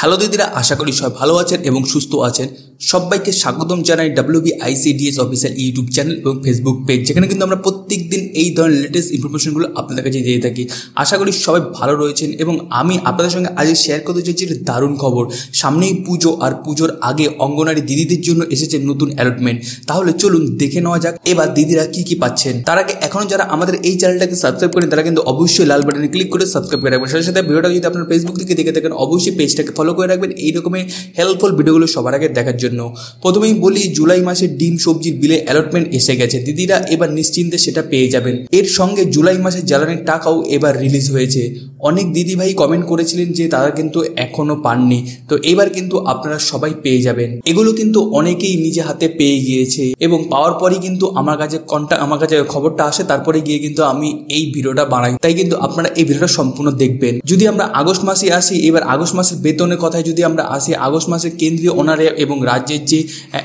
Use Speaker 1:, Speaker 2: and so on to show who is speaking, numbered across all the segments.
Speaker 1: Hello দিদিরা, আশা করি সবাই ভালো আছেন এবং সুস্থ আছেন। সবাইকে স্বাগতম জানাই WBICDS অফিসিয়াল ইউটিউব চ্যানেল এবং ফেসবুক পেজ, যেখানে কিন্তু আমরা প্রত্যেক দিন এই ধরনের লেটেস্ট ইনফরমেশনগুলো আপনাদের কাছে দিয়ে থাকি। আশা করি সবাই ভালো রয়েছেন এবং আমি আপনাদের সঙ্গে আজ শেয়ার করতে চাইছি একটা দারুণ খবর। সামনেই পুজো, আর পুজোর আগে অঙ্গনারী দিদিদের জন্য এসেছে নতুন অ্যালটমেন্ট। তাহলে চলুন দেখে নেওয়া যাক এবার দিদিরা কি কি পাচ্ছেন। তার আগে এখনো যারা আমাদের এই চ্যানেলটাকে সাবস্ক্রাইব করেন তারা কিন্তু অবশ্যই লাল বাটনে ক্লিক করে সাবস্ক্রাইব করে রাখবেন। সাথে সাথে ভিডিওটা যদি আপনার ফেসবুক থেকে দেখে থাকেন অবশ্যই পেজটাকে ফলো করে রাখবেন এই রকমের হেল্পফুল ভিডিওগুলো সবার আগে দেখার জন্য। প্রথমেই বলি, জুলাই মাসে ডিম সবজির বিলে অ্যালটমেন্ট এসে গেছে। দিদিরা এবার নিশ্চিন্তে সেটা পেয়ে যাবেন। এর সঙ্গে জুলাই মাসে জ্বালানির টাকাও এবার রিলিজ হয়েছে। অনেক দিদি ভাই কমেন্ট করেছিলেন যে তারা কিন্তু এখনো পাননি, তো এবার কিন্তু আপনারা সবাই পেয়ে যাবেন। এগুলো কিন্তু অনেকেই নিজে হাতে পেয়ে গিয়েছে এবং পাওয়ার পরই কিন্তু আমার কাছে খবরটা আসে, তারপরে গিয়ে কিন্তু আমি এই ভিডিওটা বানাই। তাই কিন্তু আপনারা এই ভিডিওটা সম্পূর্ণ দেখবেন। যদি আমরা আগস্ট মাসে আসি, এবার আগস্ট মাসের বেতনের কথায় যদি আমরা আসি, আগস্ট মাসে কেন্দ্রীয় অনারিয়াম এবং রাজ্যের যে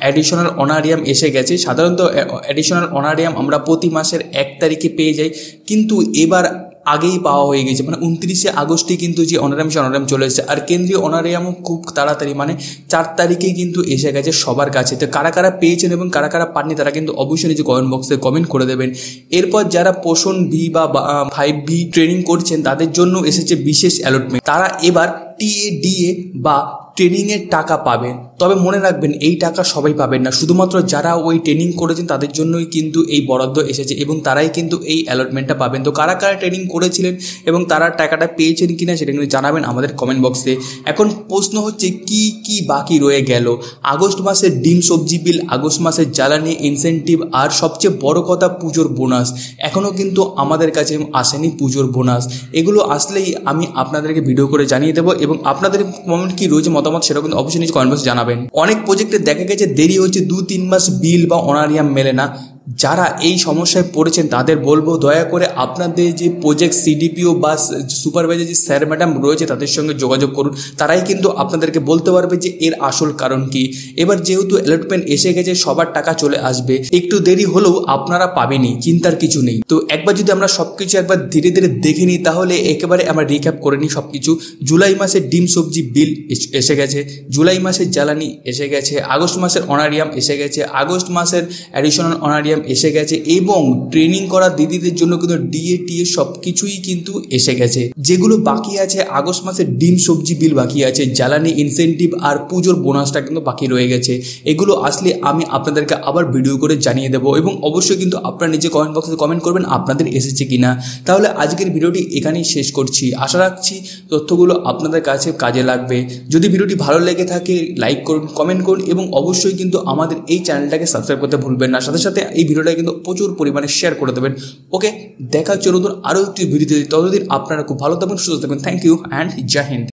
Speaker 1: অ্যাডিশনাল অনারিয়াম এসে গেছে। সাধারণত অ্যাডিশনাল অনারিয়াম আমরা প্রতি মাসের 1 তারিখে পেয়ে যাই, কিন্তু এবার আগেই পাওয়া হয়ে গেছে, মানে 29শে আগস্টে কিন্তু যে অনারিয়াম চলে এসেছে। আর কেন্দ্রীয় অনারিয়ামও খুব তাড়াতাড়ি, মানে 4 তারিখেই কিন্তু এসে গেছে সবার কাছে। তো কারা কারা পেয়েছেন এবং কারা কারা পাননি তারা কিন্তু অবশ্যই নিজে কমেন্ট বক্সে কমেন্ট করে দেবেন। এরপর যারা পোষণ ভি বা 5V ট্রেনিং করছেন তাদের জন্য এসেছে বিশেষ অ্যালটমেন্ট। তারা এবার TADA বা ট্রেনিংয়ের টাকা পাবেন। তবে মনে রাখবেন, এই টাকা সবাই পাবেন না, শুধুমাত্র যারা ওই ট্রেনিং করেছেন তাদের জন্যই কিন্তু এই বরাদ্দ এসেছে এবং তারাই কিন্তু এই অ্যালটমেন্টটা পাবেন। তো কারা কারা ট্রেনিং করেছিলেন এবং তারা টাকাটা পেয়েছেন কিনা সেটা কিন্তু জানাবেন আমাদের কমেন্ট বক্সে। এখন প্রশ্ন হচ্ছে কি কি বাকি রয়ে গেল। আগস্ট মাসের ডিম সবজি বিল, আগস্ট মাসের জ্বালানি ইনসেন্টিভ, আর সবচেয়ে বড় কথা পুজোর বোনাস। এখনও কিন্তু আমাদের কাছে আসেনি পুজোর বোনাস। এগুলো আসলেই আমি আপনাদেরকে ভিডিও করে জানিয়ে দেবো এবং আপনাদের কমেন্ট কি রয়েছে মতামত সেটা কিন্তু অবশ্যই নিচে কমেন্ট বক্সে জানাবেন। অনেক প্রজেক্টে দেখা গেছে দেরি হচ্ছে, 2-3 মাস বিল বা অনারিয়াম মেলে না। যারা এই সমস্যায় পড়েছেন তাদের বলবো, দয়া করে আপনাদের যে প্রজেক্ট CDPO বা সুপারভাইজার যে স্যার ম্যাডাম রয়েছে তাদের সঙ্গে যোগাযোগ করুন। তারাই কিন্তু আপনাদেরকে বলতে পারবে যে এর আসল কারণ কি। এবার যেহেতু অ্যালটমেন্ট এসে গেছে, সবার টাকা চলে আসবে। একটু দেরি হলেও আপনারা পাবেনই, চিন্তার কিছু নেই। তো একবার যদি আমরা সবকিছু একবার ধীরে ধীরে দেখে নিই, তাহলে একেবারে আমরা রিক্যাপ করে নিই সবকিছু। জুলাই মাসে ডিম সবজি বিল এসে গেছে, জুলাই মাসের জ্বালানি এসে গেছে, আগস্ট মাসের অনারিয়াম এসে গেছে, আগস্ট মাসের অ্যাডিশনাল অনারিয়াম এসে গেছে এবং ট্রেনিং করা দিদিদের জন্য কিন্তু DATA সব কিছুই কিন্তু এসে গেছে। যেগুলো বাকি আছে, আগস্ট মাসের ডিম সবজি বিল বাকি আছে, জ্বালানি ইনসেন্টিভ আর পুজোর বোনাসটা কিন্তু বাকি রয়ে গেছে। এগুলো আসলে আমি আপনাদেরকে আবার ভিডিও করে জানিয়ে দেবো এবং অবশ্যই কিন্তু আপনারা নিজে কমেন্ট বক্সে কমেন্ট করবেন আপনাদের এসেছে কিনা। তাহলে আজকের ভিডিওটি এখানেই শেষ করছি। আশা রাখছি তথ্যগুলো আপনাদের কাছে কাজে লাগবে। যদি ভিডিওটি ভালো লেগে থাকে লাইক করুন, কমেন্ট করুন এবং অবশ্যই কিন্তু আমাদের এই চ্যানেলটাকে সাবস্ক্রাইব করতে ভুলবেন না। সাথে সাথে এই ভিডিওটা কিন্তু প্রচুর পরিমাণে শেয়ার করে দেবেন। ওকে, দেখা হচ্ছে নতুন আরও একটি ভিডিওতে। ততদিন আপনারা খুব ভালো থাকবেন, সুস্থ থাকবেন। থ্যাংক ইউ অ্যান্ড জয় হিন্দ।